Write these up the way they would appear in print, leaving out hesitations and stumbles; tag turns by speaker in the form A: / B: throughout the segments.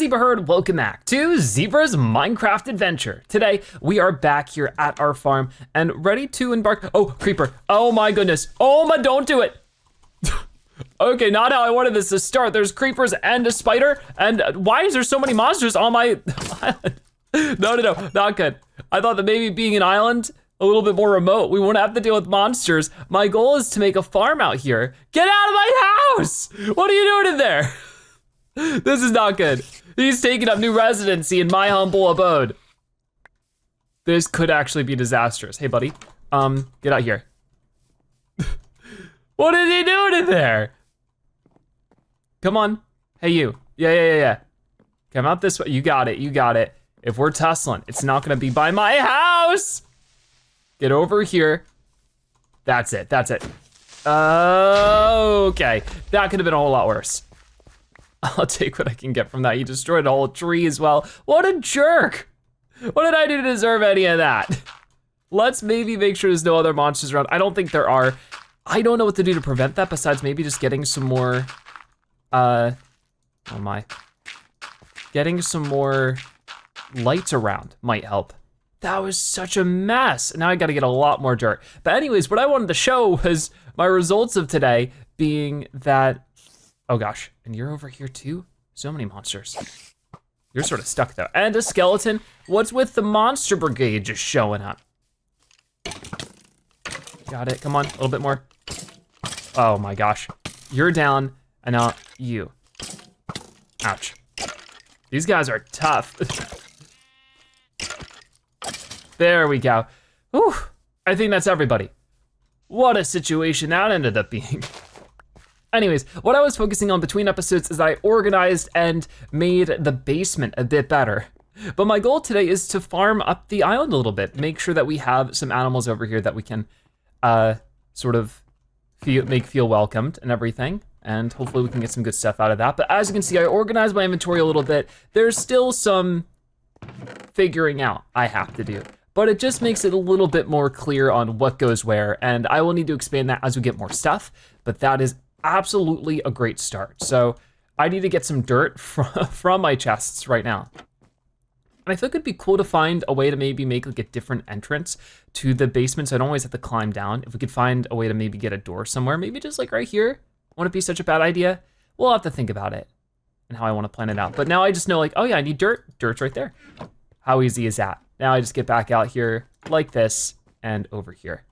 A: Zebra Herd, welcome back to Zebra's Minecraft adventure. Today, we are back here at our farm and ready to embark. Oh, creeper, oh my goodness. Oh my, don't do it. Okay, not how I wanted this to start. There's creepers and a spider, and why is there so many monsters on my island? No, not good. I thought that maybe being an island, a little bit more remote, we won't have to deal with monsters. My goal is to make a farm out here. Get out of my house! What are you doing in there? This is not good. He's taking up new residency in my humble abode. This could actually be disastrous. Hey, buddy, get out here. What is he doing in there? Come on, hey you. Yeah. Come out this way, you got it. If we're tussling, it's not gonna be by my house. Get over here. That's it. Okay, that could have been a whole lot worse. I'll take what I can get from that. He destroyed a whole tree as well. What a jerk. What did I do to deserve any of that? Let's maybe make sure there's no other monsters around. I don't think there are. I don't know what to do to prevent that besides maybe just getting some more, getting some more lights around might help. That was such a mess. Now I gotta get a lot more dirt. But anyways, what I wanted to show was my results of today being that, oh gosh, and you're over here too? So many monsters. You're sort of stuck though. And a skeleton. What's with the monster brigade just showing up? Got it, come on, a little bit more. Oh my gosh, you're down, and now you. Ouch. These guys are tough. There we go. Whew, I think that's everybody. What a situation that ended up being. Anyways, what I was focusing on between episodes is I organized and made the basement a bit better. But my goal today is to farm up the island a little bit, make sure that we have some animals over here that we can sort of make feel welcomed and everything. And hopefully we can get some good stuff out of that. But as you can see, I organized my inventory a little bit. There's still some figuring out I have to do, but it just makes it a little bit more clear on what goes where. And I will need to expand that as we get more stuff, but that is absolutely a great start. So I need to get some dirt from my chests right now. And I think it'd be cool to find a way to maybe make like a different entrance to the basement so I don't always have to climb down. If we could find a way to maybe get a door somewhere, maybe just like right here. Wouldn't it be such a bad idea? We'll have to think about it and how I wanna plan it out. But now I just know like, oh yeah, I need dirt. Dirt's right there. How easy is that? Now I just get back out here like this and over here.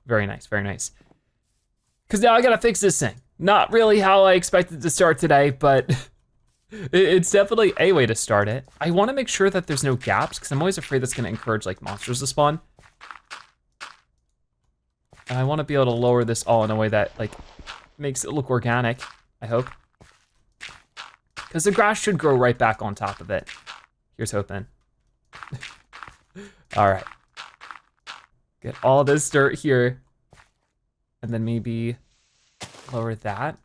A: Very nice, very nice. Cause now I gotta fix this thing. Not really how I expected to start today, but it's definitely a way to start it. I wanna make sure that there's no gaps because I'm always afraid that's gonna encourage like monsters to spawn. And I wanna be able to lower this all in a way that like makes it look organic, I hope. Cause the grass should grow right back on top of it. Here's hoping. All right. Get all this dirt here. And then maybe lower that.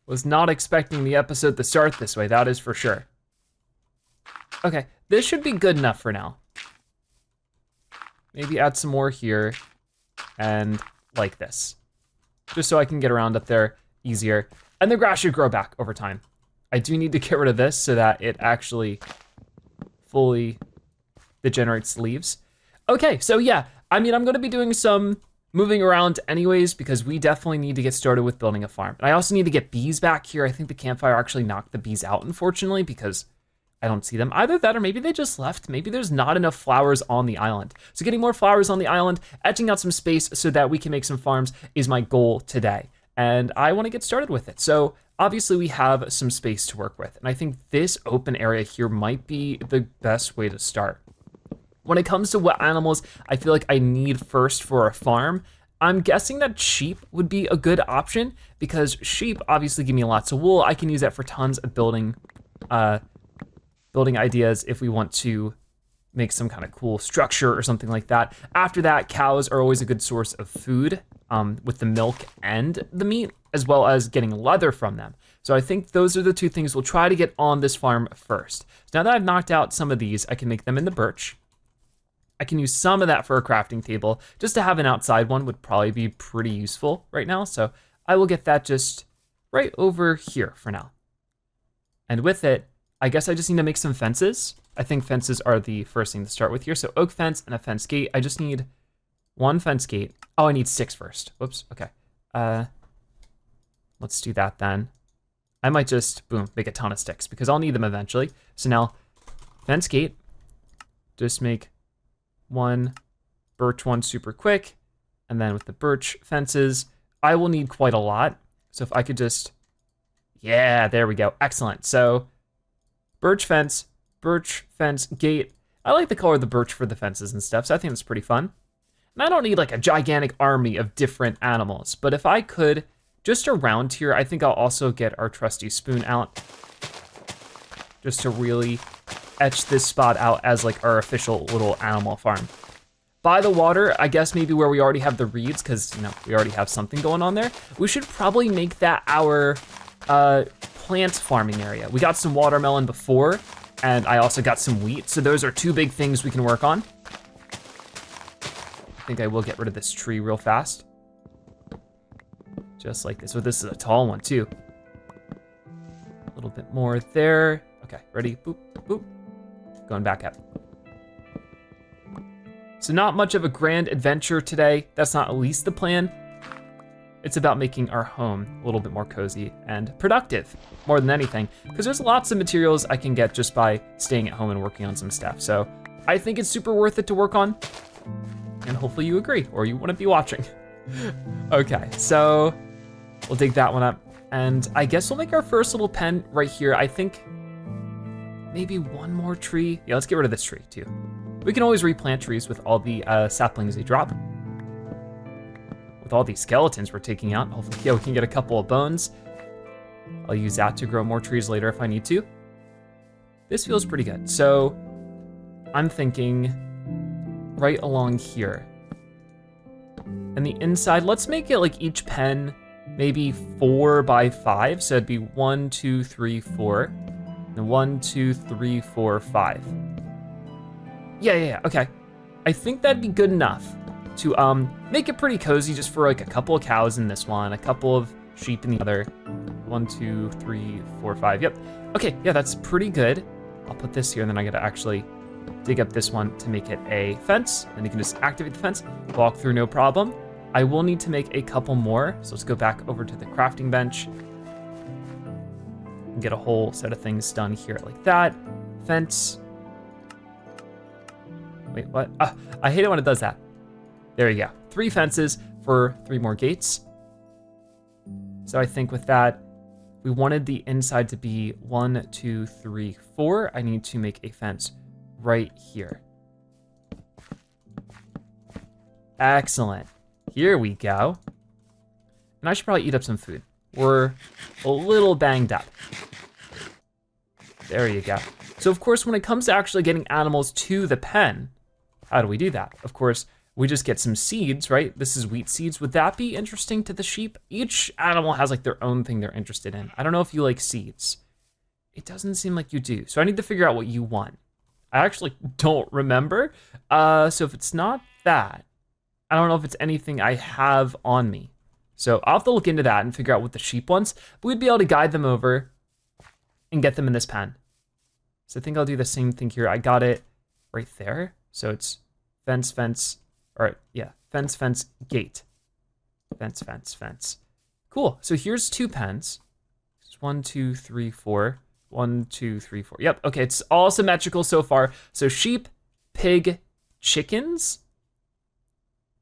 A: Was not expecting the episode to start this way, that is for sure. Okay, this should be good enough for now. Maybe add some more here and like this. Just so I can get around up there easier. And the grass should grow back over time. I do need to get rid of this so that it actually fully degenerates leaves. Okay, so yeah, I mean, I'm gonna be doing some moving around anyways because we definitely need to get started with building a farm. And I also need to get bees back here. I think the campfire actually knocked the bees out, unfortunately, because I don't see them. Either that or maybe they just left. Maybe there's not enough flowers on the island. So getting more flowers on the island, etching out some space so that we can make some farms is my goal today. And I wanna get started with it. So obviously we have some space to work with. And I think this open area here might be the best way to start. When it comes to what animals I feel like I need first for a farm, I'm guessing that sheep would be a good option because sheep obviously give me lots of wool. I can use that for tons of building ideas if we want to make some kind of cool structure or something like that. After that, cows are always a good source of food with the milk and the meat, as well as getting leather from them. So I think those are the two things we'll try to get on this farm first. So now that I've knocked out some of these, I can make them in the birch. I can use some of that for a crafting table. Just to have an outside one would probably be pretty useful right now. So I will get that just right over here for now. And with it, I guess I just need to make some fences. I think fences are the first thing to start with here. So oak fence and a fence gate. I just need one fence gate. Oh, I need 6 first. Whoops, okay. Let's do that then. I might just, boom, make a ton of sticks because I'll need them eventually. So now, fence gate, just make one birch one super quick. And then with the birch fences, I will need quite a lot. So if I could just, yeah, there we go, excellent. So birch fence, gate. I like the color of the birch for the fences and stuff, so I think that's pretty fun. And I don't need like a gigantic army of different animals, but if I could, just around here, I think I'll also get our trusty spoon out just to really etch this spot out as like our official little animal farm. By the water, I guess maybe where we already have the reeds, because we already have something going on there. We should probably make that our plant farming area. We got some watermelon before, and I also got some wheat, so those are 2 big things we can work on. I think I will get rid of this tree real fast. Just like this. So this is a tall one too. A little bit more there. Okay, ready? Boop, boop. Going back up. So not much of a grand adventure today. That's not at least the plan. It's about making our home a little bit more cozy and productive, more than anything, because there's lots of materials I can get just by staying at home and working on some stuff. So I think it's super worth it to work on, and hopefully you agree, or you wouldn't be watching. Okay, so we'll dig that one up, and I guess we'll make our first little pen right here. I think maybe one more tree. Yeah, let's get rid of this tree too. We can always replant trees with all the saplings they drop. With all these skeletons we're taking out, hopefully, yeah, we can get a couple of bones. I'll use that to grow more trees later if I need to. This feels pretty good. So I'm thinking right along here. And the inside, let's make it like each pen maybe 4 by 5. So it'd be 1, 2, 3, 4. And 1, 2, 3, 4, 5. Yeah, okay. I think that'd be good enough to make it pretty cozy just for like a couple of cows in this one, a couple of sheep in the other. 1, 2, 3, 4, 5, yep. Okay, yeah, that's pretty good. I'll put this here and then I gotta actually dig up this one to make it a fence. And you can just activate the fence, walk through no problem. I will need to make a couple more. So let's go back over to the crafting bench and get a whole set of things done here like that. Fence. Wait, what? I hate it when it does that. There you go. 3 fences for 3 more gates. So I think with that, we wanted the inside to be 1, 2, 3, 4. I need to make a fence right here. Excellent. Here we go. And I should probably eat up some food. We're a little banged up. There you go. So of course, when it comes to actually getting animals to the pen, how do we do that? Of course, we just get some seeds, right? This is wheat seeds. Would that be interesting to the sheep? Each animal has like their own thing they're interested in. I don't know if you like seeds. It doesn't seem like you do. So I need to figure out what you want. I actually don't remember. So if it's not that, I don't know if it's anything I have on me. So I'll have to look into that and figure out what the sheep wants, but we'd be able to guide them over and get them in this pen. So I think I'll do the same thing here. I got it right there. So it's fence, fence, or yeah, fence, fence, gate. Fence, fence, fence. Cool, so here's 2 pens. It's 1, 2, 3, 4. 1, 2, 3, 4. Yep, okay, it's all symmetrical so far. So sheep, pig, chickens,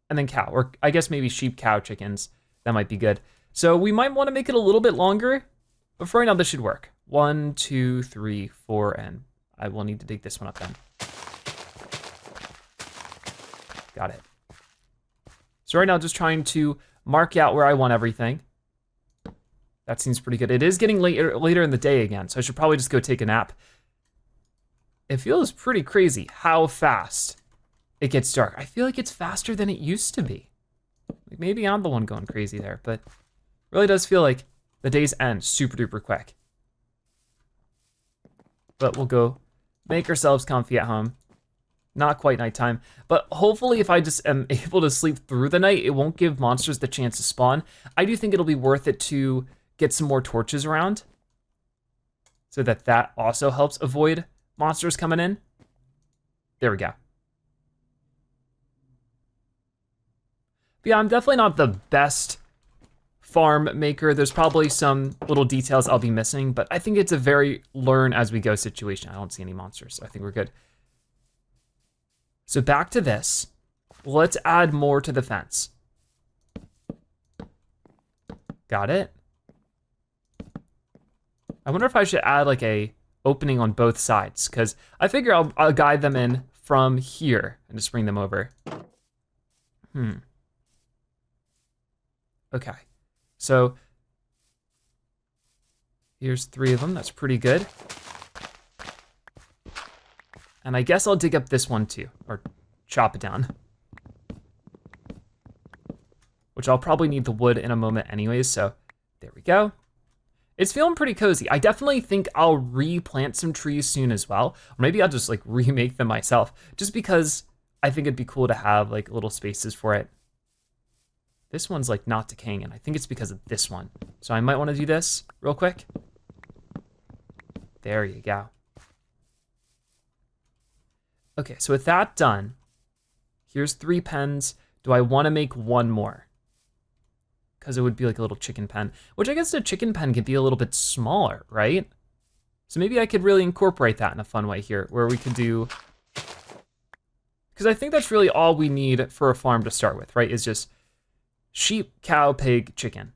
A: and then cow, or I guess maybe sheep, cow, chickens. That might be good. So we might want to make it a little bit longer, but for right now, this should work. 1, 2, 3, 4, and I will need to dig this one up then. Got it. So right now, just trying to mark out where I want everything. That seems pretty good. It is getting later in the day again, so I should probably just go take a nap. It feels pretty crazy how fast it gets dark. I feel like it's faster than it used to be. Like maybe I'm the one going crazy there, but it really does feel like the days end super duper quick. But we'll go make ourselves comfy at home. Not quite nighttime, but hopefully if I just am able to sleep through the night, it won't give monsters the chance to spawn. I do think it'll be worth it to get some more torches around so that also helps avoid monsters coming in. There we go. But yeah, I'm definitely not the best farm maker. There's probably some little details I'll be missing, but I think it's a very learn as we go situation. I don't see any monsters, so I think we're good. So back to this. Let's add more to the fence. Got it. I wonder if I should add like a opening on both sides, because I figure I'll guide them in from here and just bring them over. Okay, so here's 3 of them. That's pretty good. And I guess I'll dig up this one too, or chop it down. Which I'll probably need the wood in a moment anyways, so there we go. It's feeling pretty cozy. I definitely think I'll replant some trees soon as well. Or maybe I'll just like remake them myself, just because I think it'd be cool to have like little spaces for it. This one's like not decaying, and I think it's because of this one. So I might want to do this real quick. There you go. Okay, so with that done, here's 3 pens. Do I want to make 1 more? Because it would be like a little chicken pen, which I guess the chicken pen could be a little bit smaller, right? So maybe I could really incorporate that in a fun way here, where we could do, because I think that's really all we need for a farm to start with, right? Is just sheep, cow, pig, chicken.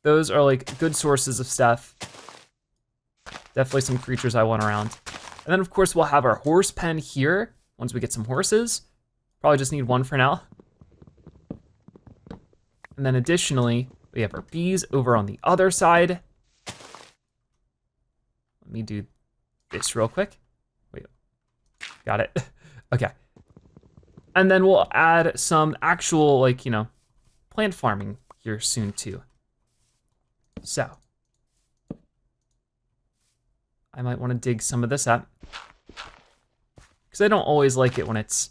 A: Those are like good sources of stuff. Definitely some creatures I want around. And then of course we'll have our horse pen here once we get some horses. Probably just need 1 for now. And then additionally, we have our bees over on the other side. Let me do this real quick. Wait, got it. Okay. And then we'll add some actual, like, you know, plant farming here soon too. So, I might want to dig some of this up, because I don't always like it when it's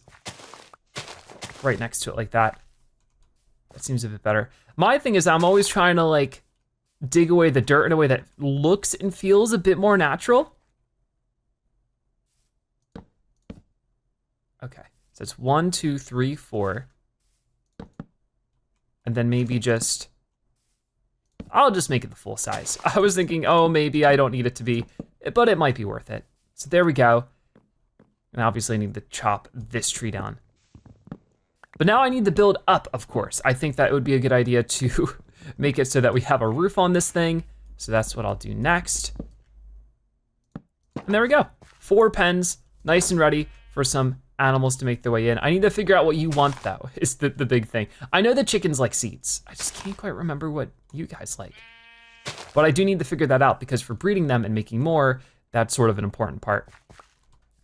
A: right next to it like that. That seems a bit better. My thing is I'm always trying to like dig away the dirt in a way that looks and feels a bit more natural. Okay, so it's 1, 2, 3, 4. And then maybe just, I'll just make it the full size. I was thinking, oh, maybe I don't need it to be, but it might be worth it. So there we go. And obviously I need to chop this tree down. But now I need to build up, of course. I think that would be a good idea to make it so that we have a roof on this thing. So that's what I'll do next. And there we go. 4 pens, nice and ready for some animals to make their way in. I need to figure out what you want though, is the big thing. I know the chickens like seeds. I just can't quite remember what you guys like. But I do need to figure that out, because for breeding them and making more, that's sort of an important part.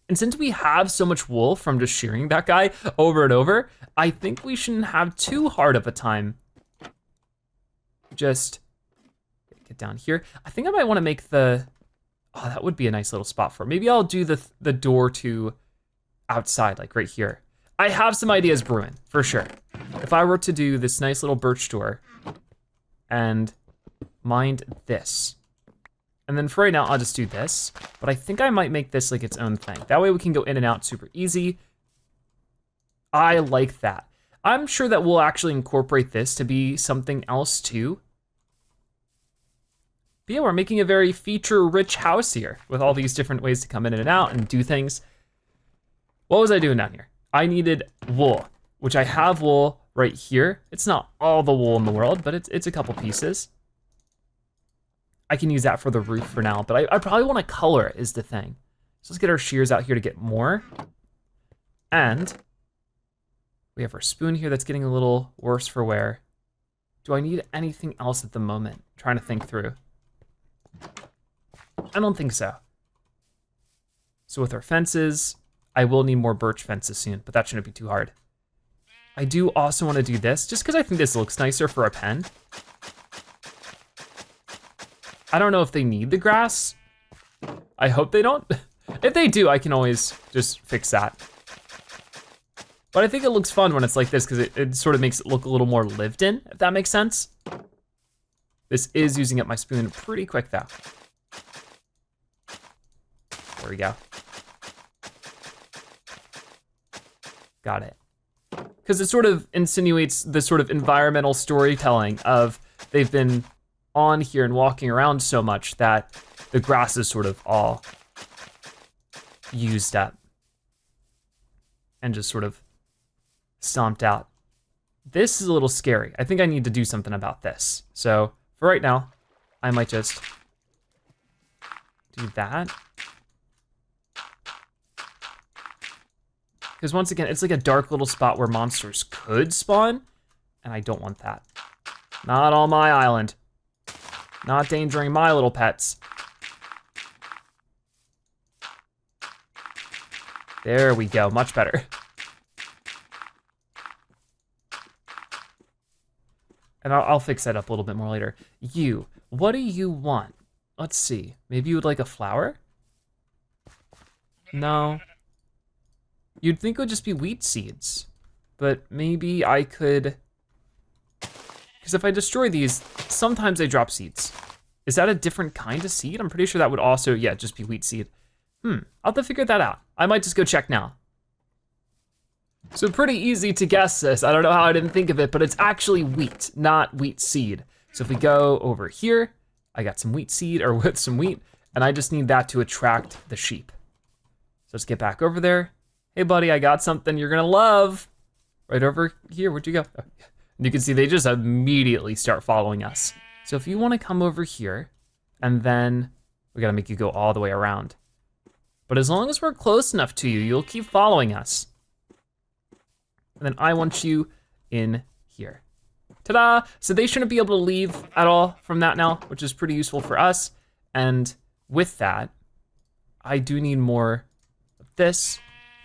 A: And since we have so much wool from just shearing that guy over and over, I think we shouldn't have too hard of a time. Just get down here. I think I might want to make the, oh, that would be a nice little spot for it. Maybe I'll do the door to outside, like right here. I have some ideas brewing, for sure. If I were to do this nice little birch door and mind this, and then for right now, I'll just do this, but I think I might make this like its own thing. That way we can go in and out super easy. I like that. I'm sure that we'll actually incorporate this to be something else too. But yeah, we're making a very feature-rich house here with all these different ways to come in and out and do things. What was I doing down here? I needed wool, which I have wool right here. It's not all the wool in the world, but it's a couple pieces. I can use that for the roof for now, but I probably want to color it is the thing. So let's get our shears out here to get more. And we have our spoon here that's getting a little worse for wear. Do I need anything else at the moment? I'm trying to think through. I don't think so. So with our fences, I will need more birch fences soon, but that shouldn't be too hard. I do also want to do this, just because I think this looks nicer for a pen. I don't know if they need the grass. I hope they don't. If they do, I can always just fix that. But I think it looks fun when it's like this, because it sort of makes it look a little more lived in, if that makes sense. This is using up my spoon pretty quick though. There we go. Got it. Because it sort of insinuates the sort of environmental storytelling of they've been on here and walking around so much that the grass is sort of all used up and just sort of stomped out. This is a little scary. I think I need to do something about this. So for right now, I might just do that. Because once again, it's like a dark little spot where monsters could spawn, and I don't want that. Not on my island. Not endangering my little pets. There we go, much better. And I'll fix that up a little bit more later. You, what do you want? Let's see, maybe you would like a flower? No. You'd think it would just be wheat seeds, but maybe I could, because if I destroy these, sometimes they drop seeds. Is that a different kind of seed? I'm pretty sure that would also, yeah, just be wheat seed. I'll have to figure that out. I might just go check now. So pretty easy to guess this. I don't know how I didn't think of it, but it's actually wheat, not wheat seed. So if we go over here, I got some wheat seed, or with some wheat, and I just need that to attract the sheep. So let's get back over there. Hey buddy, I got something you're gonna love. Right over here, where'd you go? Oh, yeah. And you can see they just immediately start following us. So if you wanna come over here, and then we gotta make you go all the way around. But as long as we're close enough to you, you'll keep following us. And then I want you in here. Ta-da! So they shouldn't be able to leave at all from that now, which is pretty useful for us. And with that, I do need more of this.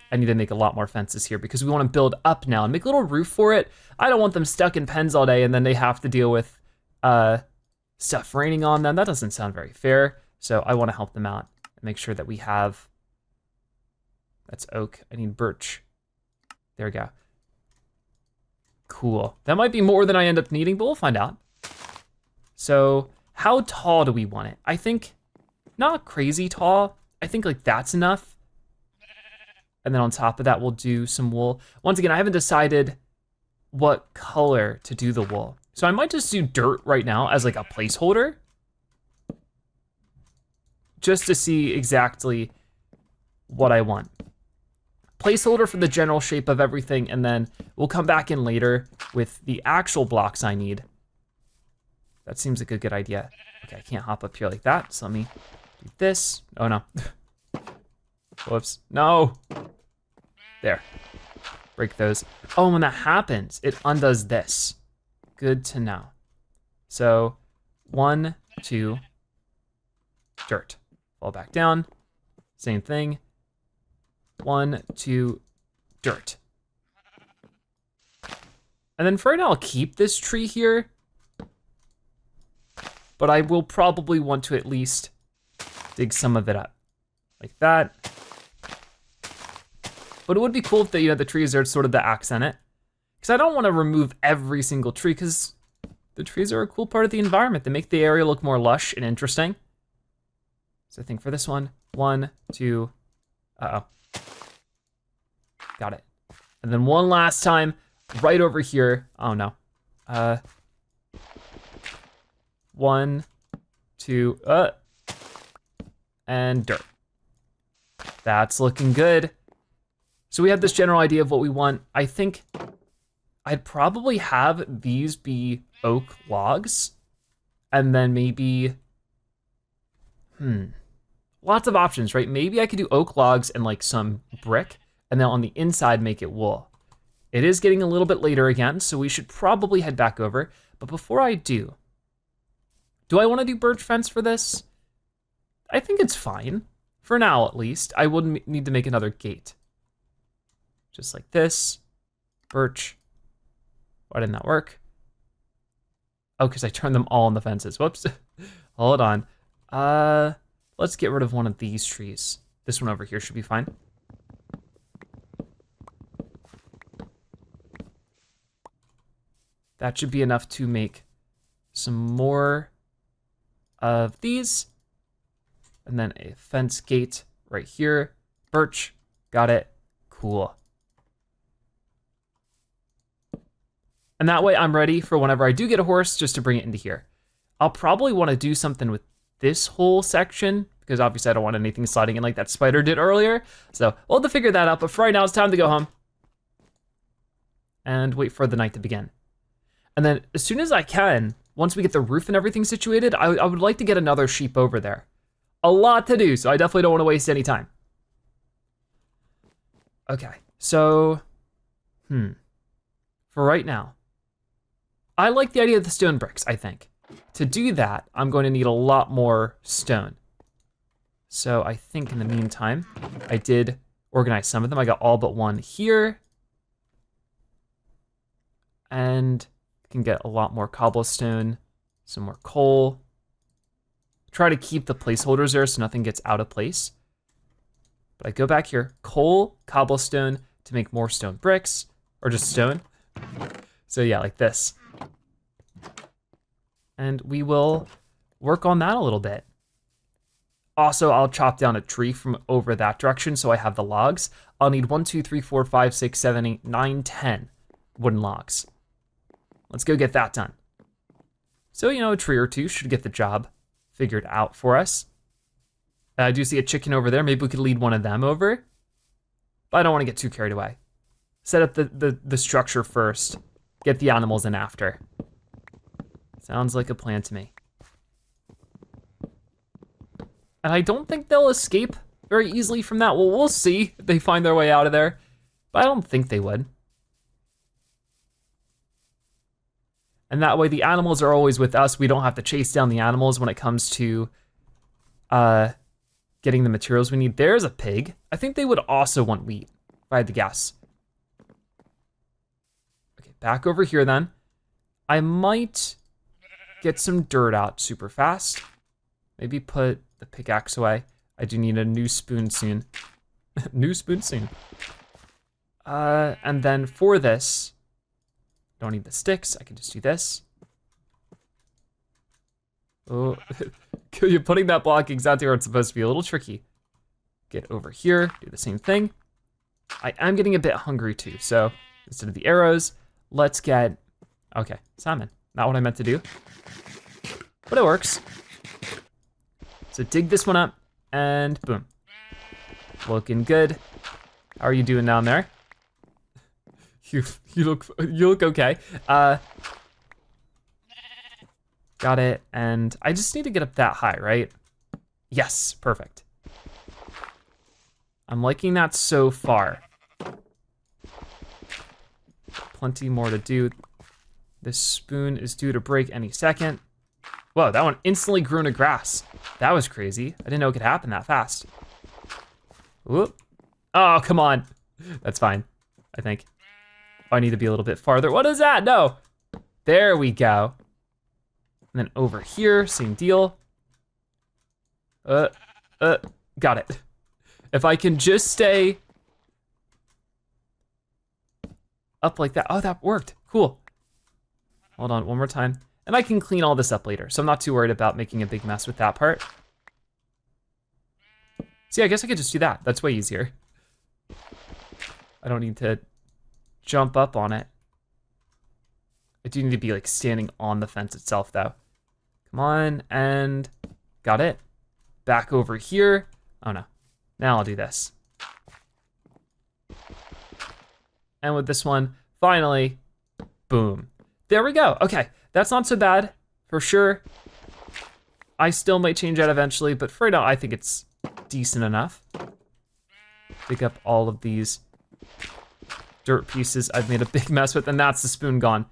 A: I need to make a lot more fences here because we want to build up now and make a little roof for it. I don't want them stuck in pens all day and then they have to deal with stuff raining on them. That doesn't sound very fair. So I want to help them out and make sure that we have, that's oak, I need birch. There we go. Cool, that might be more than I end up needing, but we'll find out. So how tall do we want it? I think not crazy tall. I think like that's enough. And then on top of that, we'll do some wool. Once again, I haven't decided what color to do the wool. So I might just do dirt right now as like a placeholder, just to see exactly what I want. Placeholder for the general shape of everything, and then we'll come back in later with the actual blocks I need. That seems like a good idea. Okay, I can't hop up here like that, so let me do this. Oh no. Whoops, no. There, break those. Oh, when that happens, it undoes this. Good to know. So 1, 2, dirt. Fall back down, same thing. 1, 2, dirt. And then for right now, I'll keep this tree here, but I will probably want to at least dig some of it up, like that. But it would be cool if the trees are sort of the accent it, because I don't want to remove every single tree, because the trees are a cool part of the environment. They make the area look more lush and interesting. So I think for this one, 1, 2, uh-oh. Got it. And then one last time, right over here. Oh no. 1, 2, and dirt. That's looking good. So we have this general idea of what we want. I think I'd probably have these be oak logs, and then maybe, lots of options, right? Maybe I could do oak logs and like some brick, and then on the inside make it wool. It is getting a little bit later again, so we should probably head back over. But before I do I wanna do birch fence for this? I think it's fine, for now at least. I wouldn't need to make another gate. Just like this, birch. Why didn't that work? Oh, because I turned them all on the fences, whoops. Hold on. Let's get rid of one of these trees. This one over here should be fine. That should be enough to make some more of these. And then a fence gate right here. Birch, got it, cool. And that way I'm ready for whenever I do get a horse, just to bring it into here. I'll probably wanna do something with this whole section, because obviously I don't want anything sliding in like that spider did earlier. So we'll have to figure that out, but for right now it's time to go home and wait for the night to begin. And then as soon as I can, once we get the roof and everything situated, I would like to get another sheep over there. A lot to do, so I definitely don't wanna waste any time. Okay, so, for right now, I like the idea of the stone bricks, I think. To do that, I'm going to need a lot more stone. So I think in the meantime, I did organize some of them. I got all but one here. And I can get a lot more cobblestone, some more coal. Try to keep the placeholders there so nothing gets out of place. But I go back here, coal, cobblestone to make more stone bricks, or just stone. So yeah, like this. And we will work on that a little bit. Also, I'll chop down a tree from over that direction so I have the logs. I'll need 1, 2, 3, 4, 5, 6, 7, 8, 9, 10 wooden logs. Let's go get that done. So, you know, a tree or two should get the job figured out for us. I do see a chicken over there. Maybe we could lead one of them over. But I don't want to get too carried away. Set up the structure first. Get the animals in after. Sounds like a plan to me. And I don't think they'll escape very easily from that. Well, we'll see if they find their way out of there. But I don't think they would. And that way the animals are always with us. We don't have to chase down the animals when it comes to getting the materials we need. There's a pig. I think they would also want wheat, if I had to guess. Okay, back over here then. I might get some dirt out super fast. Maybe put the pickaxe away. I do need a new spoon soon. New spoon soon. And then for this, don't need the sticks, I can just do this. Oh, you're putting that block exactly where it's supposed to be, a little tricky. Get over here, do the same thing. I am getting a bit hungry too, so instead of the arrows, let's get, okay, salmon. Not what I meant to do, but it works. So dig this one up, and boom. Looking good. How are you doing down there? You look okay. Got it, and I just need to get up that high, right? Yes, perfect. I'm liking that so far. Plenty more to do. This spoon is due to break any second. Whoa, that one instantly grew into grass. That was crazy. I didn't know it could happen that fast. Whoop. Oh, come on. That's fine, I think. Oh, I need to be a little bit farther. What is that? No. There we go. And then over here, same deal. Got it. If I can just stay up like that. Oh, that worked, cool. Hold on, one more time. And I can clean all this up later, so I'm not too worried about making a big mess with that part. See, I guess I could just do that. That's way easier. I don't need to jump up on it. I do need to be like standing on the fence itself though. Come on, and got it. Back over here. Oh no, now I'll do this. And with this one, finally, boom. There we go, okay. That's not so bad, for sure. I still might change that eventually, but for now, I think it's decent enough. Pick up all of these dirt pieces I've made a big mess with, and that's the spoon gone.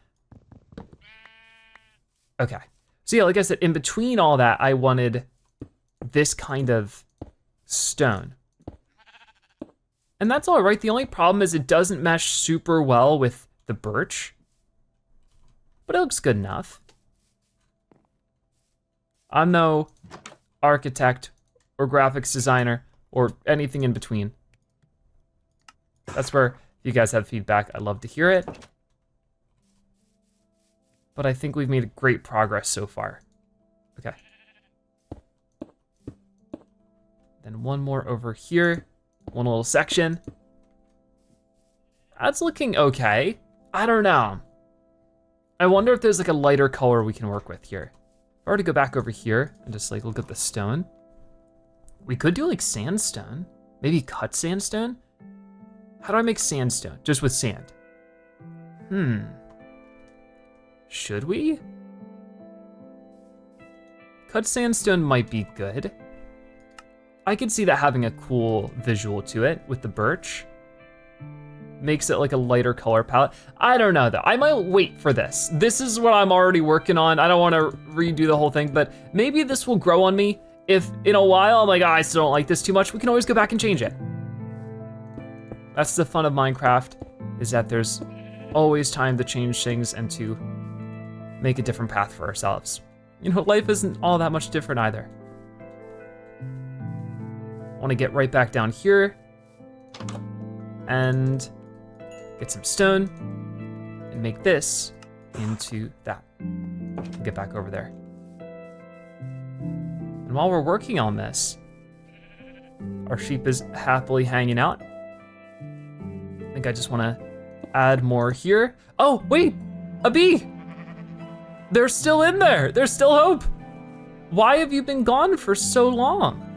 A: Okay, so yeah, like I said, in between all that, I wanted this kind of stone. And that's all right, the only problem is it doesn't mesh super well with the birch. But it looks good enough. I'm no architect or graphics designer or anything in between. That's where if you guys have feedback, I'd love to hear it. But I think we've made great progress so far. Okay, Then one more over here, one little section. That's looking okay. I don't know. I wonder if there's like a lighter color we can work with here. If I were to go back over here and just like look at the stone, we could do like sandstone, maybe cut sandstone. How do I make sandstone? Just with sand. Should we? Cut sandstone might be good. I could see that having a cool visual to it with the birch. Makes it like a lighter color palette. I don't know though, I might wait for this. This is what I'm already working on. I don't wanna redo the whole thing, but maybe this will grow on me. If in a while I'm like, I still don't like this too much, we can always go back and change it. That's the fun of Minecraft, is that there's always time to change things and to make a different path for ourselves. You know, life isn't all that much different either. I wanna get right back down here and get some stone and make this into that. Get back over there. And while we're working on this, our sheep is happily hanging out. I think I just wanna add more here. Oh, wait, a bee. They're still in there. There's still hope. Why have you been gone for so long?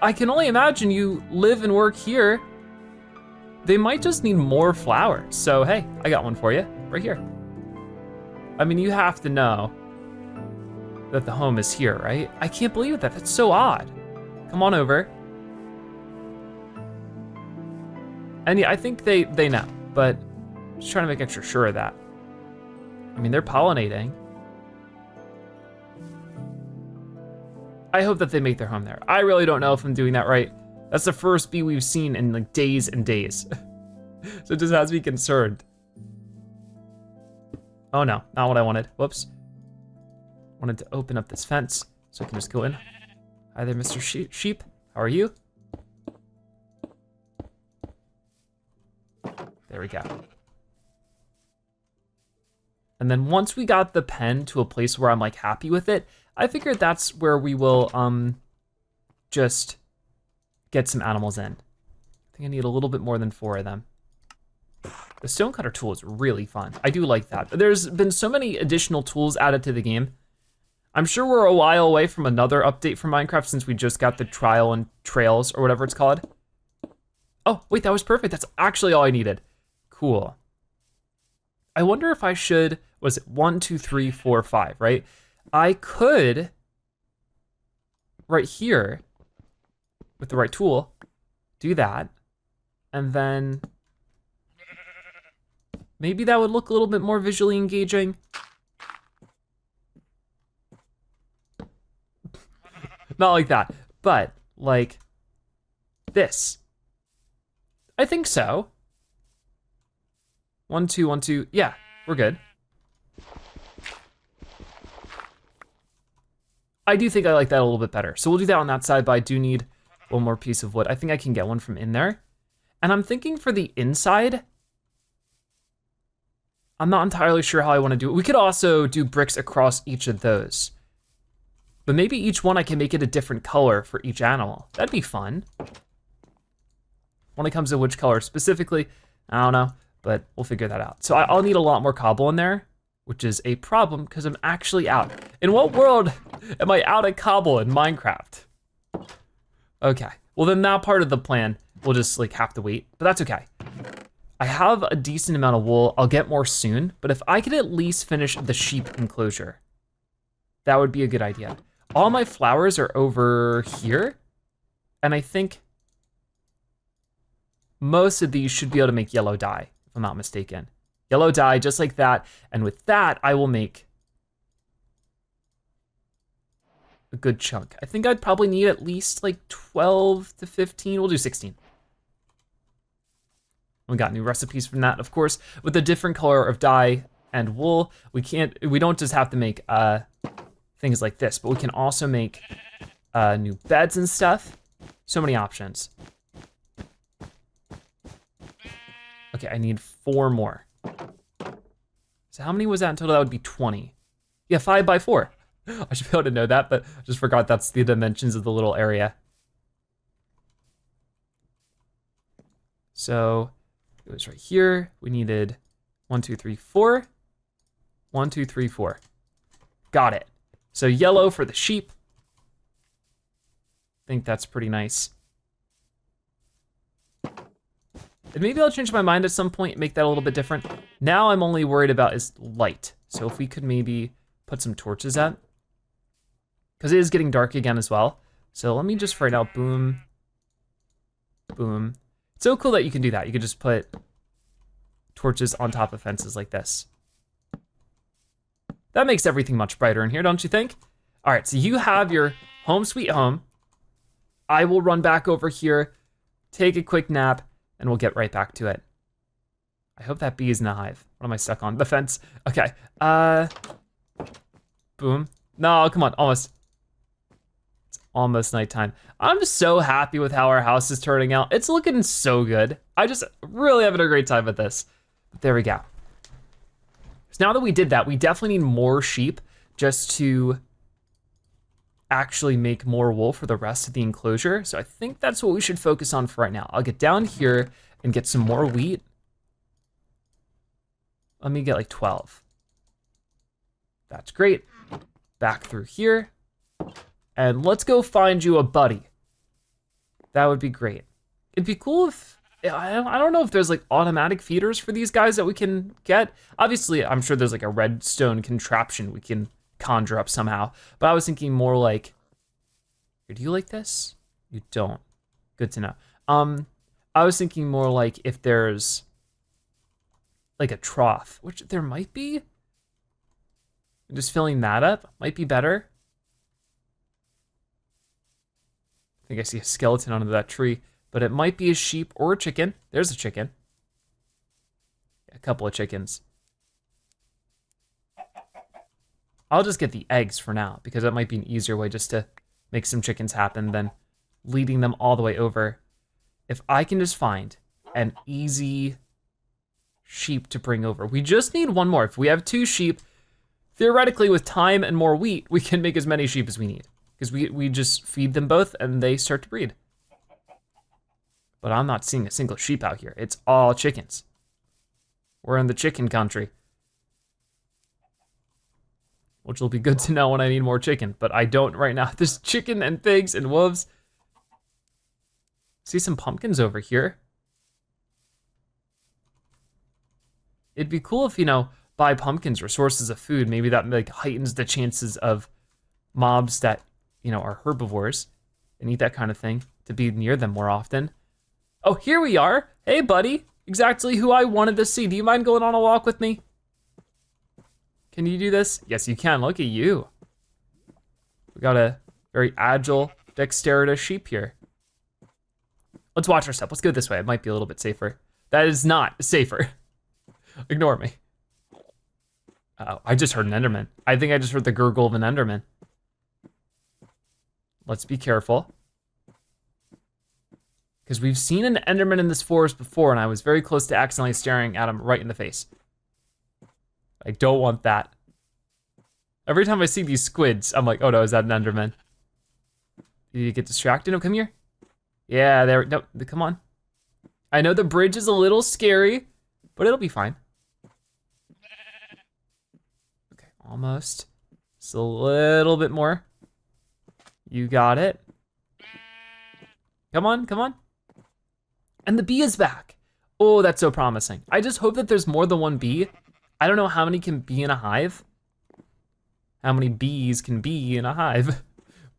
A: I can only imagine you live and work here. They might just need more flowers. So hey, I got one for you, right here. I mean, you have to know that the home is here, right? I can't believe that, that's so odd. Come on over. And yeah, I think they know, but just trying to make extra sure of that. I mean, they're pollinating. I hope that they make their home there. I really don't know if I'm doing that right. That's the first bee we've seen in like days and days. So it just has me concerned. Oh no, not what I wanted, whoops. Wanted to open up this fence so I can just go in. Hi there, Mr. Sheep, how are you? There we go. And then once we got the pen to a place where I'm like happy with it, I figured that's where we will just get some animals in. I think I need a little bit more than 4 of them. The stonecutter tool is really fun. I do like that. There's been so many additional tools added to the game. I'm sure we're a while away from another update for Minecraft since we just got the trial and trails or whatever it's called. Oh, wait, that was perfect. That's actually all I needed. Cool. I wonder if I should, was it 1, 2, 3, 4, 5, right? I could, right here, with the right tool, do that, and then maybe that would look a little bit more visually engaging. Not like that, but like this. I think so. 1, 2, 1, 2, yeah, we're good. I do think I like that a little bit better. So we'll do that on that side, but I do need one more piece of wood. I think I can get one from in there. And I'm thinking for the inside, I'm not entirely sure how I wanna do it. We could also do bricks across each of those. But maybe each one I can make it a different color for each animal. That'd be fun. When it comes to which color specifically, I don't know, but we'll figure that out. So I'll need a lot more cobble in there, which is a problem because I'm actually out. In what world am I out of cobble in Minecraft? Okay, well then that part of the plan, we'll just like have to wait, but that's okay. I have a decent amount of wool. I'll get more soon, but if I could at least finish the sheep enclosure, that would be a good idea. All my flowers are over here, and I think most of these should be able to make yellow dye, if I'm not mistaken. Yellow dye, just like that, and with that, I will make a good chunk. I think I'd probably need at least like 12 to 15, we'll do 16. We got new recipes from that, of course. With a different color of dye and wool, we don't just have to make things like this, but we can also make new beds and stuff. So many options. Okay, I need 4 more. So how many was that in total? That would be 20. Yeah, 5 by 4. I should be able to know that, but I just forgot that's the dimensions of the little area. So it was right here. We needed 1, 2, 3, 4. 1, 2, 3, 4. Got it. So yellow for the sheep. I think that's pretty nice. And maybe I'll change my mind at some point and make that a little bit different. Now I'm only worried about is light. So if we could maybe put some torches up, because it is getting dark again as well. So let me just write out boom, boom. It's so cool that you can do that. You can just put torches on top of fences like this. That makes everything much brighter in here, don't you think? All right, so you have your home sweet home. I will run back over here, take a quick nap, and we'll get right back to it. I hope that bee is in the hive. What am I stuck on? The fence. Okay. Boom. No, come on, almost. It's almost nighttime. I'm just so happy with how our house is turning out. It's looking so good. I just really having a great time with this. But there we go. So now that we did that, we definitely need more sheep just to actually make more wool for the rest of the enclosure. So I think that's what we should focus on for right now. I'll get down here and get some more wheat. Let me get like 12. That's great. Back through here. And let's go find you a buddy. That would be great. It'd be cool if, I don't know if there's like automatic feeders for these guys that we can get. Obviously, I'm sure there's like a redstone contraption we can conjure up somehow. But I was thinking more like, do you like this? You don't. Good to know. I was thinking more like if there's like a trough, which there might be. Just filling that up might be better. I think I see a skeleton under that tree, but it might be a sheep or a chicken. There's a chicken. A couple of chickens. I'll just get the eggs for now because that might be an easier way just to make some chickens happen than leading them all the way over. If I can just find an easy sheep to bring over. We just need one more. If we have 2 sheep, theoretically with time and more wheat, we can make as many sheep as we need because we just feed them both and they start to breed. But I'm not seeing a single sheep out here. It's all chickens. We're in the chicken country. Which will be good to know when I need more chicken, but I don't right now. There's chicken and pigs and wolves. See some pumpkins over here. It'd be cool if, buy pumpkins or sources of food. Maybe that like heightens the chances of mobs that, are herbivores and eat that kind of thing to be near them more often. Oh, here we are. Hey, buddy. Exactly who I wanted to see. Do you mind going on a walk with me? Can you do this? Yes, you can. Look at you. We got a very agile, dexterous sheep here. Let's watch our step. Let's go this way. It might be a little bit safer. That is not safer. Ignore me. Uh-oh, I just heard an Enderman. I think I just heard the gurgle of an Enderman. Let's be careful. Because we've seen an Enderman in this forest before and I was very close to accidentally staring at him right in the face. I don't want that. Every time I see these squids, I'm like, oh no, is that an Enderman? Did you get distracted? No, come here. Yeah, there, no, come on. I know the bridge is a little scary, but it'll be fine. Okay, almost. Just a little bit more. You got it. Come on, come on. And the bee is back. Oh, that's so promising. I just hope that there's more than one bee. I don't know how many can be in a hive. How many bees can be in a hive.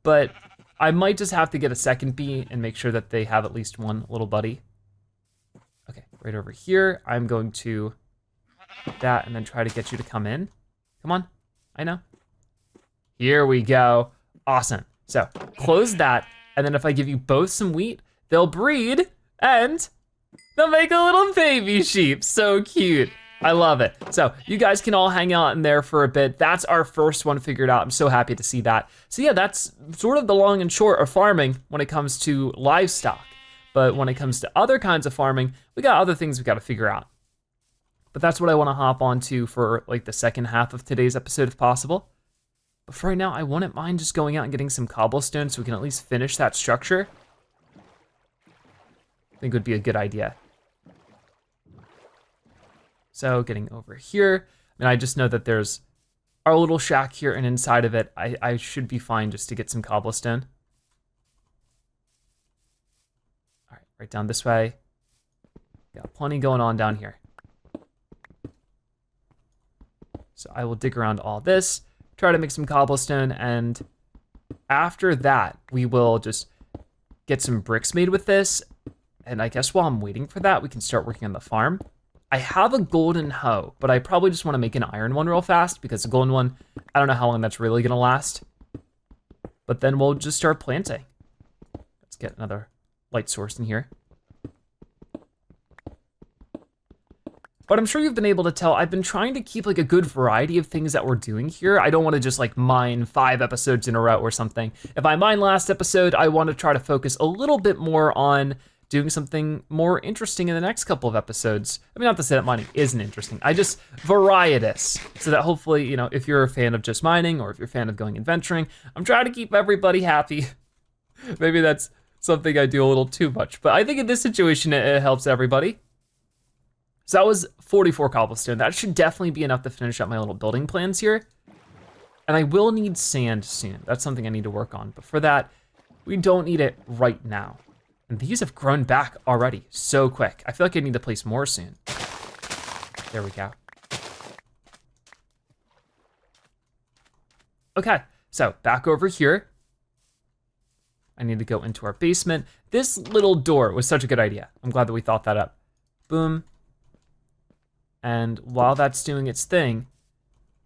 A: But I might just have to get a second bee and make sure that they have at least one little buddy. Okay, right over here. I'm going to do that and then try to get you to come in. Come on, I know. Here we go, awesome. So close that, and then if I give you both some wheat, they'll breed and they'll make a little baby sheep. So cute. I love it. So you guys can all hang out in there for a bit. That's our first one figured out. I'm so happy to see that. So yeah, that's sort of the long and short of farming when it comes to livestock. But when it comes to other kinds of farming, we got other things we gotta figure out. But that's what I wanna hop onto for like the second half of today's episode if possible. But for right now, I wouldn't mind just going out and getting some cobblestone so we can at least finish that structure. I think would be a good idea. So getting over here, and I just know that there's our little shack here, and inside of it, I should be fine just to get some cobblestone. All right, right down this way. Got plenty going on down here. So I will dig around all this, try to make some cobblestone, and after that, we will just get some bricks made with this. And I guess while I'm waiting for that, we can start working on the farm. I have a golden hoe, but I probably just wanna make an iron one real fast because the golden one, I don't know how long that's really gonna last. But then we'll just start planting. Let's get another light source in here. But I'm sure you've been able to tell, I've been trying to keep like a good variety of things that we're doing here. I don't wanna just like mine 5 episodes in a row or something. If I mine last episode, I wanna try to focus a little bit more on doing something more interesting in the next couple of episodes. I mean, not to say that mining isn't interesting, I just varietous, so that hopefully, you know, if you're a fan of just mining or if you're a fan of going adventuring, I'm trying to keep everybody happy. Maybe that's something I do a little too much, but I think in this situation, it helps everybody. So that was 44 cobblestone. That should definitely be enough to finish up my little building plans here. And I will need sand soon. That's something I need to work on, but for that, we don't need it right now. And these have grown back already so quick. I feel like I need to place more soon. There we go. Okay, so back over here. I need to go into our basement. This little door was such a good idea. I'm glad that we thought that up. Boom. And while that's doing its thing,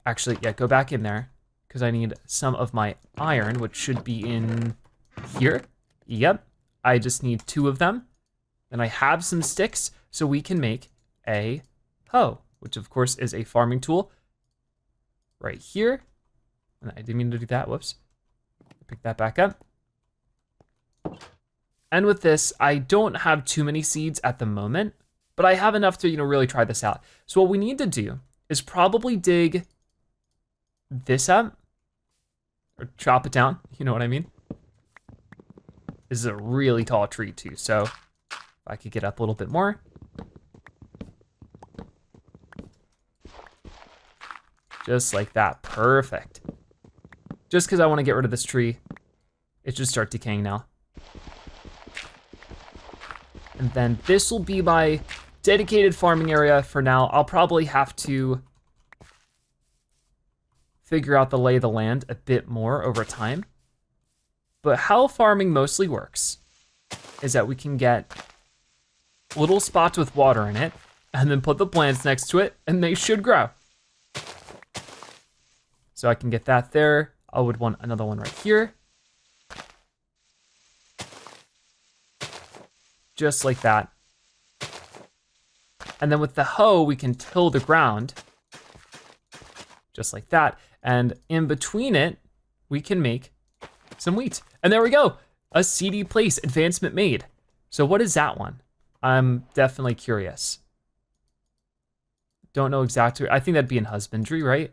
A: actually, yeah, go back in there because I need some of my iron, which should be in here. Yep. I just need 2 of them. And I have some sticks so we can make a hoe, which of course is a farming tool right here. And I didn't mean to do that, whoops. Pick that back up. And with this, I don't have too many seeds at the moment, but I have enough to, you know, really try this out. So what we need to do is probably dig this up or chop it down, you know what I mean? This is a really tall tree too, so if I could get up a little bit more. Just like that, perfect. Just because I want to get rid of this tree, it should start decaying now. And then this will be my dedicated farming area for now. I'll probably have to figure out the lay of the land a bit more over time. But how farming mostly works is that we can get little spots with water in it and then put the plants next to it and they should grow. So I can get that there. I would want another one right here. Just like that. And then with the hoe, we can till the ground, just like that. And in between it, we can make some wheat. And there we go, a seedy place, advancement made. So what is that one? I'm definitely curious. Don't know exactly, I think that'd be in husbandry, right?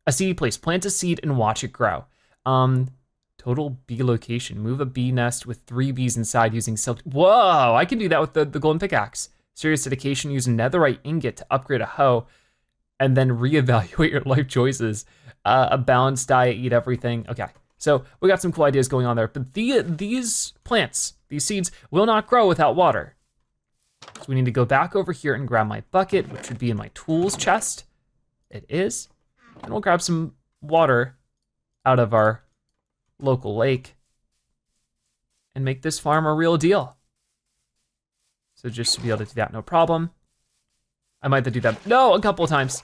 A: A seedy place, plant a seed and watch it grow. Total bee location, move a bee nest with 3 bees inside using silk. Whoa, I can do that with the golden pickaxe. Serious dedication, use netherite ingot to upgrade a hoe and then reevaluate your life choices. A balanced diet, eat everything. Okay, so we got some cool ideas going on there, but these plants, these seeds will not grow without water. So we need to go back over here and grab my bucket, which would be in my tools chest. It is. And we'll grab some water out of our local lake and make this farm a real deal. So just to be able to do that, no problem. I might have to do that, no, a couple of times.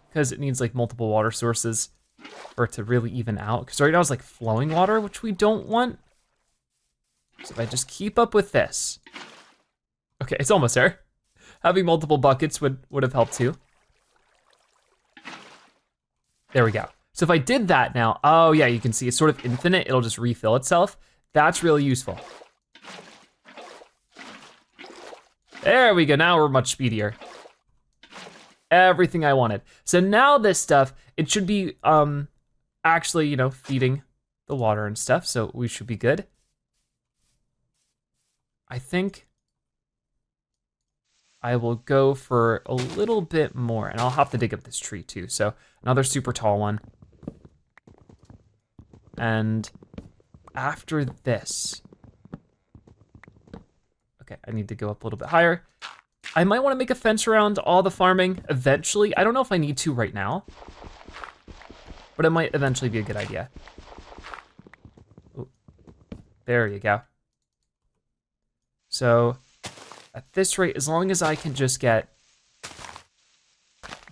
A: Because it needs like multiple water sources for it to really even out. Because right now it's like flowing water, which we don't want. So if I just keep up with this. Okay, it's almost there. Having multiple buckets would have helped too. There we go. So if I did that now, oh yeah, you can see it's sort of infinite. It'll just refill itself. That's really useful. There we go, now we're much speedier. Everything I wanted. So now this stuff, it should be actually, you know, feeding the water and stuff, so we should be good. I think I will go for a little bit more, and I'll have to dig up this tree too. So another super tall one. And after this, okay, I need to go up a little bit higher. I might wanna make a fence around all the farming eventually. I don't know if I need to right now, but it might eventually be a good idea. Ooh, there you go. So at this rate, as long as I can just get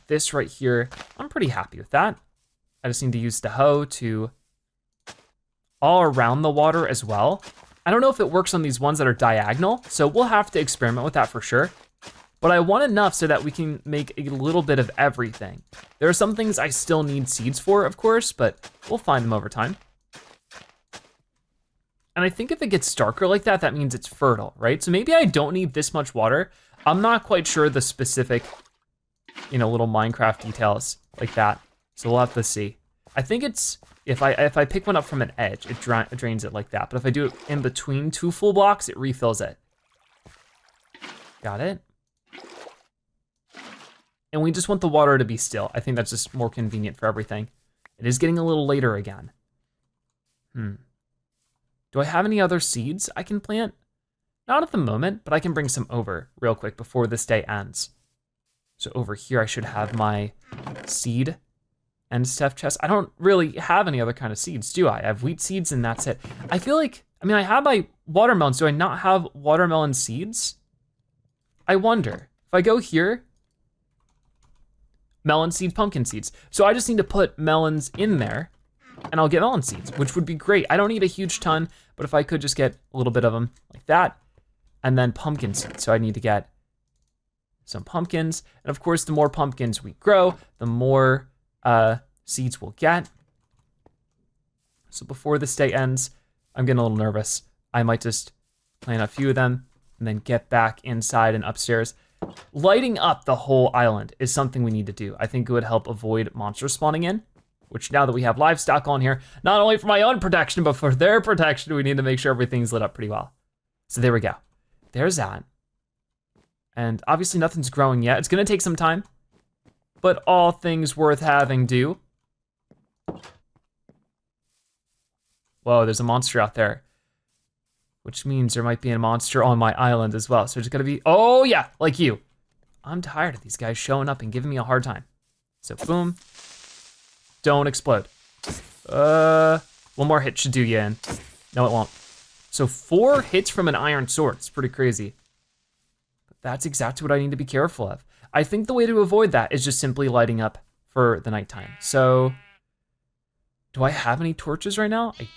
A: this right here, I'm pretty happy with that. I just need to use the hoe to all around the water as well. I don't know if it works on these ones that are diagonal, so we'll have to experiment with that for sure. But I want enough so that we can make a little bit of everything. There are some things I still need seeds for, of course, but we'll find them over time. And I think if it gets darker like that, that means it's fertile, right? So maybe I don't need this much water. I'm not quite sure the specific, little Minecraft details like that. So we'll have to see. I think it's, if I pick one up from an edge, it drains it like that. But if I do it in between 2 full blocks, it refills it. Got it? And we just want the water to be still. I think that's just more convenient for everything. It is getting a little later again. Do I have any other seeds I can plant? Not at the moment, but I can bring some over real quick before this day ends. So over here, I should have my seed and stuff chest. I don't really have any other kind of seeds, do I? I have wheat seeds and that's it. I feel like, I have my watermelons. Do I not have watermelon seeds? I wonder. If I go here, melon seeds, pumpkin seeds. So I just need to put melons in there and I'll get melon seeds, which would be great. I don't need a huge ton, but if I could just get a little bit of them like that, and then pumpkin seeds. So I need to get some pumpkins. And of course, the more pumpkins we grow, the more seeds we'll get. So before this day ends, I'm getting a little nervous. I might just plant a few of them and then get back inside and upstairs. Lighting up the whole island is something we need to do. I think it would help avoid monsters spawning in, which now that we have livestock on here, not only for my own protection, but for their protection, we need to make sure everything's lit up pretty well. So there we go. There's that. And obviously nothing's growing yet. It's gonna take some time, but all things worth having do. Whoa, there's a monster out there, which means there might be a monster on my island as well. So there's gonna be, oh yeah, like you. I'm tired of these guys showing up and giving me a hard time. So boom, don't explode. One more hit should do you in. No, it won't. So 4 hits from an iron sword, it's pretty crazy. But that's exactly what I need to be careful of. I think the way to avoid that is just simply lighting up for the nighttime. So, do I have any torches right now? I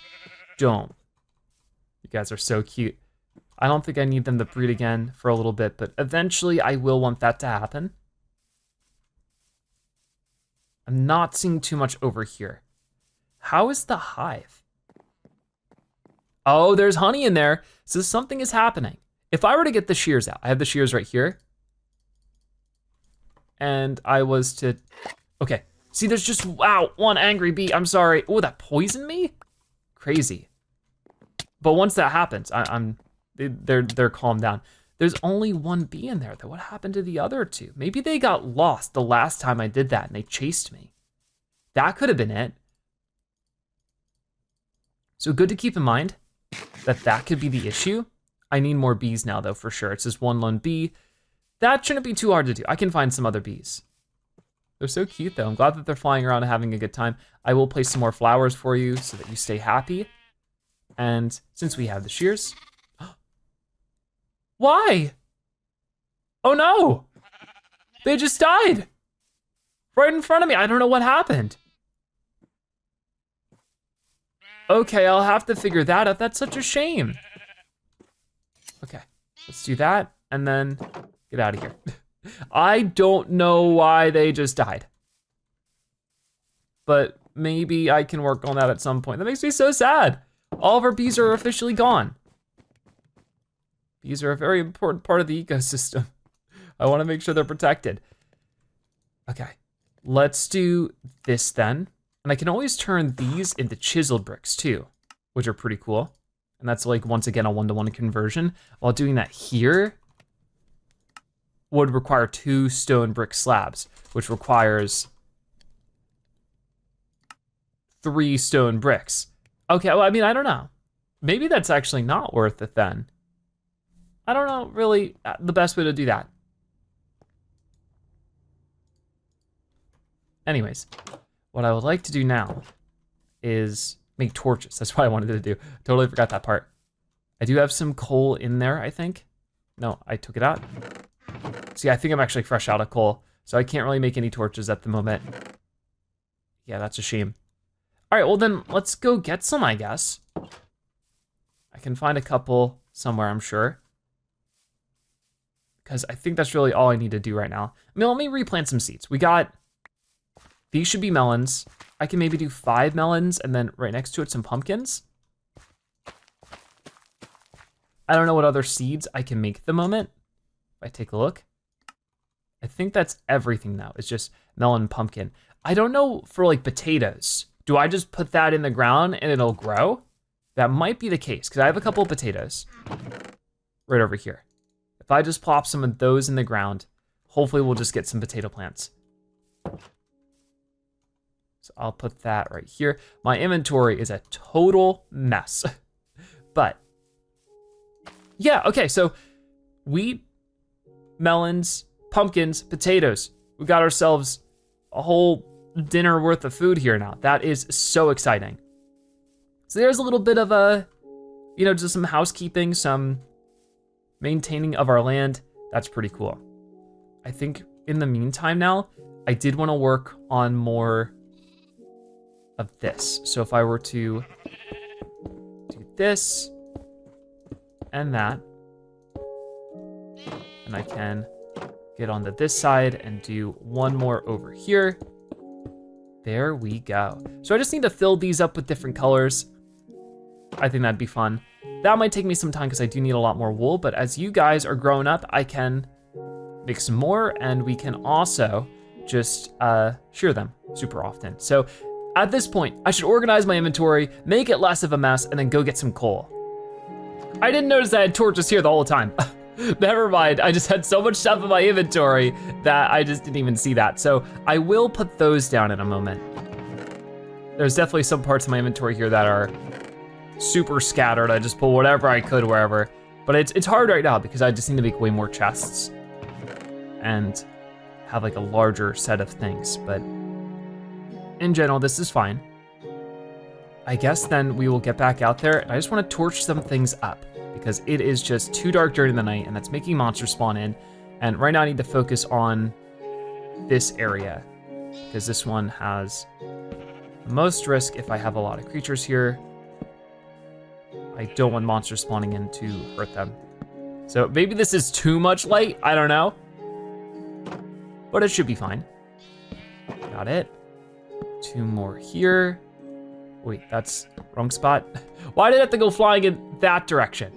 A: don't. You guys are so cute. I don't think I need them to breed again for a little bit, but eventually I will want that to happen. I'm not seeing too much over here. How is the hive? Oh, there's honey in there. So something is happening. If I were to get the shears out, I have the shears right here. And I was to, okay. See, there's just, wow, one angry bee, I'm sorry. Oh, that poisoned me? Crazy. But once that happens, they're calmed down. There's only one bee in there though. What happened to the other 2? Maybe they got lost the last time I did that and they chased me. That could have been it. So good to keep in mind that could be the issue. I need more bees now though, for sure. It's just one lone bee. That shouldn't be too hard to do. I can find some other bees. They're so cute though. I'm glad that they're flying around and having a good time. I will place some more flowers for you so that you stay happy. And since we have the shears, why? Oh no, they just died right in front of me. I don't know what happened. Okay, I'll have to figure that out. That's such a shame. Okay, let's do that and then get out of here. I don't know why they just died, but maybe I can work on that at some point. That makes me so sad. All of our bees are officially gone. Bees are a very important part of the ecosystem. I wanna make sure they're protected. Okay, let's do this then. And I can always turn these into chiseled bricks too, which are pretty cool. And that's like, once again, a 1-to-1 conversion. While doing that here, would require 2 stone brick slabs, which requires 3 stone bricks. Okay, well, I mean, I don't know. Maybe that's actually not worth it then. I don't know really the best way to do that. Anyways, what I would like to do now is make torches. That's what I wanted to do. Totally forgot that part. I do have some coal in there, I think. No, I took it out. See, I think I'm actually fresh out of coal, so I can't really make any torches at the moment. Yeah, that's a shame. All right, well then let's go get some, I guess. I can find a couple somewhere, I'm sure. Because I think that's really all I need to do right now. I mean, let me replant some seeds. We got, these should be melons. I can maybe do 5 melons and then right next to it, some pumpkins. I don't know what other seeds I can make at the moment. If I take a look. I think that's everything now. It's just melon, pumpkin. I don't know for like potatoes. Do I just put that in the ground and it'll grow? That might be the case, because I have a couple of potatoes right over here. If I just plop some of those in the ground, hopefully we'll just get some potato plants. So I'll put that right here. My inventory is a total mess, but yeah, okay, so wheat, melons, pumpkins, potatoes. We got ourselves a whole dinner worth of food here now. That is so exciting. So there's a little bit of a, you know, just some housekeeping, some maintaining of our land. That's pretty cool. I think in the meantime now, I did want to work on more of this. So if I were to do this and that, and I can get onto this side and do one more over here. There we go. So I just need to fill these up with different colors. I think that'd be fun. That might take me some time because I do need a lot more wool, but as you guys are growing up, I can make some more and we can also just shear them super often. So at this point, I should organize my inventory, make it less of a mess, and then go get some coal. I didn't notice I had torches here the whole time. Never mind, I just had so much stuff in my inventory that I just didn't even see that. So I will put those down in a moment. There's definitely some parts of my inventory here that are super scattered. I just pull whatever I could wherever. But it's hard right now because I just need to make way more chests and have like a larger set of things. But in general, this is fine. I guess then we will get back out there. I just want to torch some things up because it is just too dark during the night and that's making monsters spawn in. And right now I need to focus on this area because this one has the most risk if I have a lot of creatures here. I don't want monsters spawning in to hurt them. So maybe this is too much light, I don't know. But it should be fine. Got it. 2 more here. Wait, that's wrong spot. Why did I have to go flying in that direction?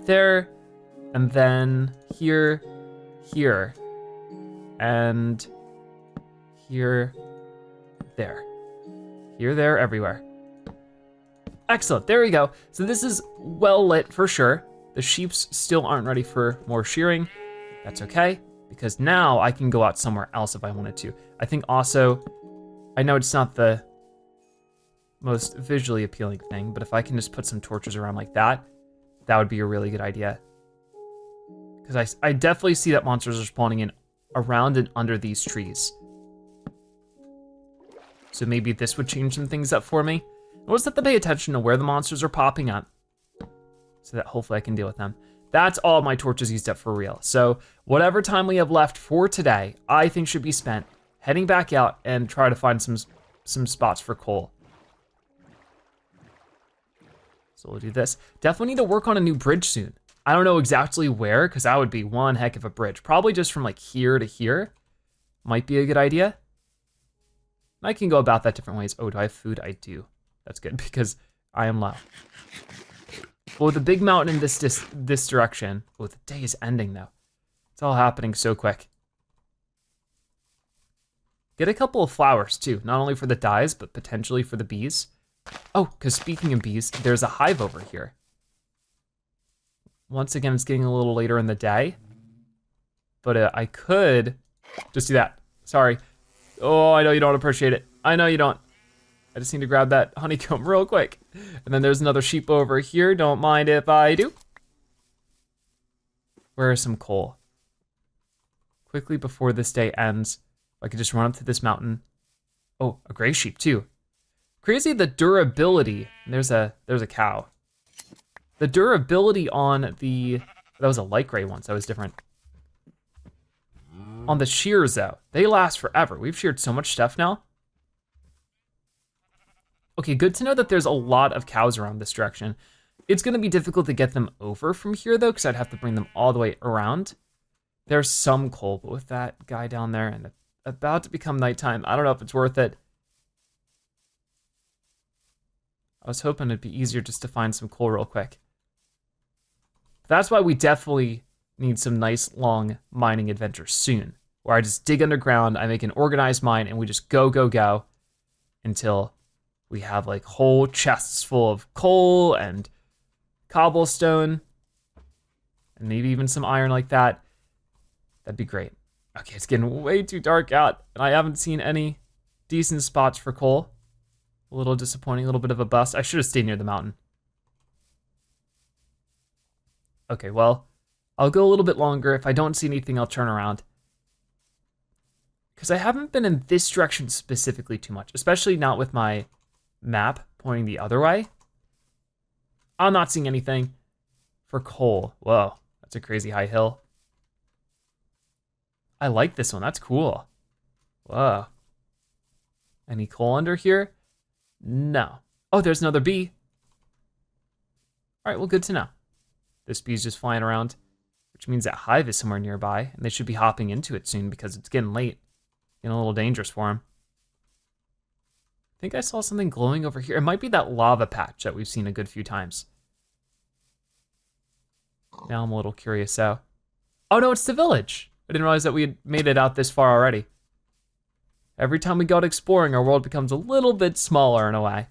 A: There, and then here, here, and here, there. Here, there, everywhere. Excellent, there we go. So this is well lit for sure. The sheeps still aren't ready for more shearing. That's okay, because now I can go out somewhere else if I wanted to. I think also, I know it's not the most visually appealing thing, but if I can just put some torches around like that, that would be a really good idea. Because I definitely see that monsters are spawning in around and under these trees. So maybe this would change some things up for me. We'll just have to pay attention to where the monsters are popping up so that hopefully I can deal with them. That's all my torches used up for real. So whatever time we have left for today, I think should be spent heading back out and try to find some spots for coal. So we'll do this. Definitely need to work on a new bridge soon. I don't know exactly where, because that would be one heck of a bridge. Probably just from like here to here. Might be a good idea. I can go about that different ways. Oh, do I have food? I do. That's good because I am low. Well, the big mountain in this direction. Oh, the day is ending though. It's all happening so quick. Get a couple of flowers too, not only for the dyes, but potentially for the bees. Oh, because speaking of bees, there's a hive over here. Once again, it's getting a little later in the day, but I could just do that. Sorry. Oh, I know you don't appreciate it. I know you don't. I just need to grab that honeycomb real quick. And then there's another sheep over here. Don't mind if I do. Where is some coal? Quickly before this day ends, I could just run up to this mountain. Oh, a gray sheep too. Crazy the durability. There's a cow. The durability on that was a light gray one, so that was different. On the shears though, they last forever. We've sheared so much stuff now. Okay, good to know that there's a lot of cows around this direction. It's gonna be difficult to get them over from here though, because I'd have to bring them all the way around. There's some coal, but with that guy down there and about to become nighttime, I don't know if it's worth it. I was hoping it'd be easier just to find some coal real quick. That's why we definitely need some nice long mining adventures soon, where I just dig underground, I make an organized mine, and we just go, go, go until we have like whole chests full of coal and cobblestone and maybe even some iron like that. That'd be great. Okay, it's getting way too dark out and I haven't seen any decent spots for coal. A little disappointing, a little bit of a bust. I should have stayed near the mountain. Okay, well, I'll go a little bit longer. If I don't see anything, I'll turn around. Because I haven't been in this direction specifically too much, especially not with my map pointing the other way. I'm not seeing anything for coal. Whoa, that's a crazy high hill. I like this one, that's cool. Whoa. Any coal under here? No. Oh, there's another bee. All right, well, good to know. This bee's just flying around, which means that hive is somewhere nearby, and they should be hopping into it soon because it's getting late. Getting a little dangerous for them. I think I saw something glowing over here. It might be that lava patch that we've seen a good few times. Now I'm a little curious, so. Oh no, it's the village. I didn't realize that we had made it out this far already. Every time we go out exploring, our world becomes a little bit smaller in a way.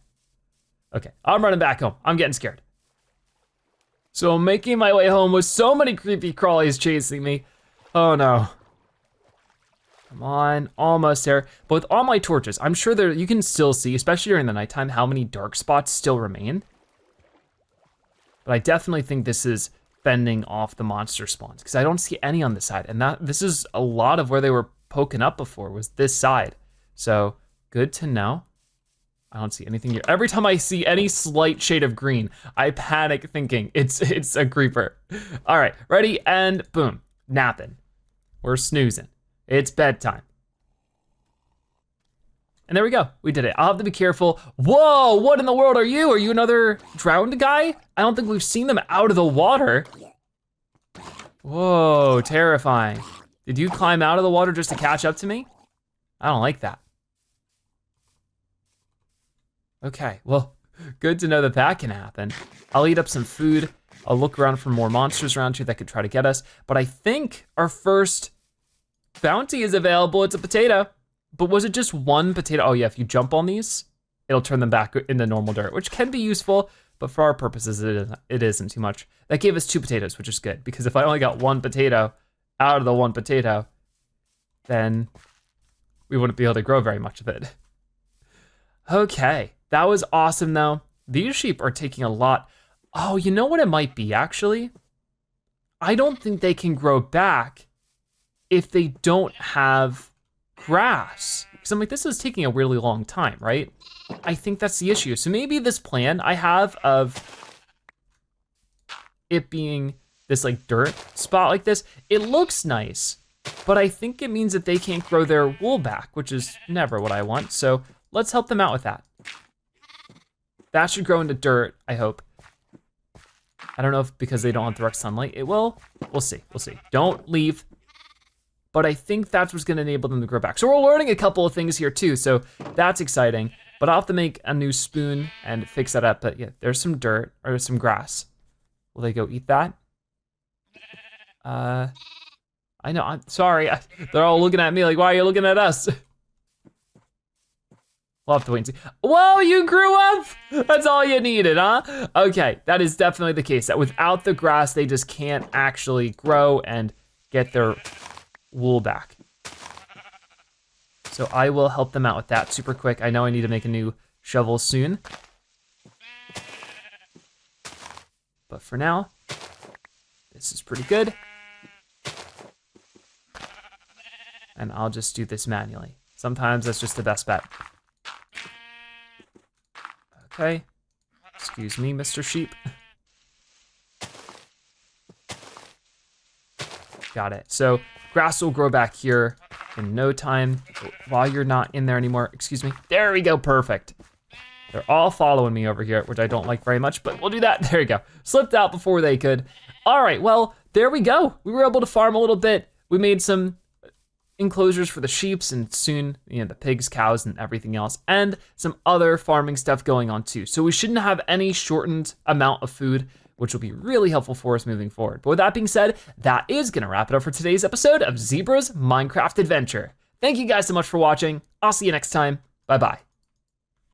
A: Okay, I'm running back home. I'm getting scared. So I'm making my way home with so many creepy crawlies chasing me. Oh no. Come on, almost there. But with all my torches, I'm sure there you can still see, especially during the nighttime, how many dark spots still remain. But I definitely think this is fending off the monster spawns because I don't see any on this side. And this is a lot of where they were poking up before was this side. So good to know. I don't see anything here. Every time I see any slight shade of green, I panic thinking it's a creeper. All right, ready and boom, napping. We're snoozing. It's bedtime. And there we go, we did it. I'll have to be careful. Whoa, what in the world are you? Are you another drowned guy? I don't think we've seen them out of the water. Whoa, terrifying. Did you climb out of the water just to catch up to me? I don't like that. Okay, well, good to know that that can happen. I'll eat up some food. I'll look around for more monsters around here that could try to get us. But I think our first bounty is available. It's a potato. But was it just one potato? Oh yeah, if you jump on these, it'll turn them back into normal dirt, which can be useful, but for our purposes, it isn't too much. That gave us 2 potatoes, which is good, because if I only got 1 potato out of the 1 potato, then we wouldn't be able to grow very much of it. Okay, that was awesome though. These sheep are taking a lot. Oh, you know what it might be actually? I don't think they can grow back if they don't have grass. Because I'm like, this is taking a really long time, right? I think that's the issue. So maybe this plan I have of it being this like dirt spot like this, it looks nice, but I think it means that they can't grow their wool back, which is never what I want. So let's help them out with that. That should grow into dirt, I hope. I don't know if because they don't want direct sunlight, it will. We'll see, we'll see. Don't leave. But I think that's what's gonna enable them to grow back. So we're learning a couple of things here too, so that's exciting. But I'll have to make a new spoon and fix that up. But yeah, there's some dirt, or some grass. Will they go eat that? I know, I'm sorry. They're all looking at me like, why are you looking at us? We'll have to wait and see. Whoa, you grew up? That's all you needed, huh? Okay, that is definitely the case, that without the grass, they just can't actually grow and get their wool back. So I will help them out with that super quick. I know I need to make a new shovel soon. But for now, this is pretty good. And I'll just do this manually. Sometimes that's just the best bet. Okay, excuse me, Mr. Sheep. Got it. So grass will grow back here in no time while you're not in there anymore. Excuse me. There we go, perfect. They're all following me over here, which I don't like very much, but we'll do that. There you go. Slipped out before they could. All right, well, there we go. We were able to farm a little bit. We made some enclosures for the sheeps and soon, the pigs, cows, and everything else, and some other farming stuff going on too. So we shouldn't have any shortened amount of food, which will be really helpful for us moving forward. But with that being said, that is gonna wrap it up for today's episode of Zebra's Minecraft Adventure. Thank you guys so much for watching. I'll see you next time. Bye-bye.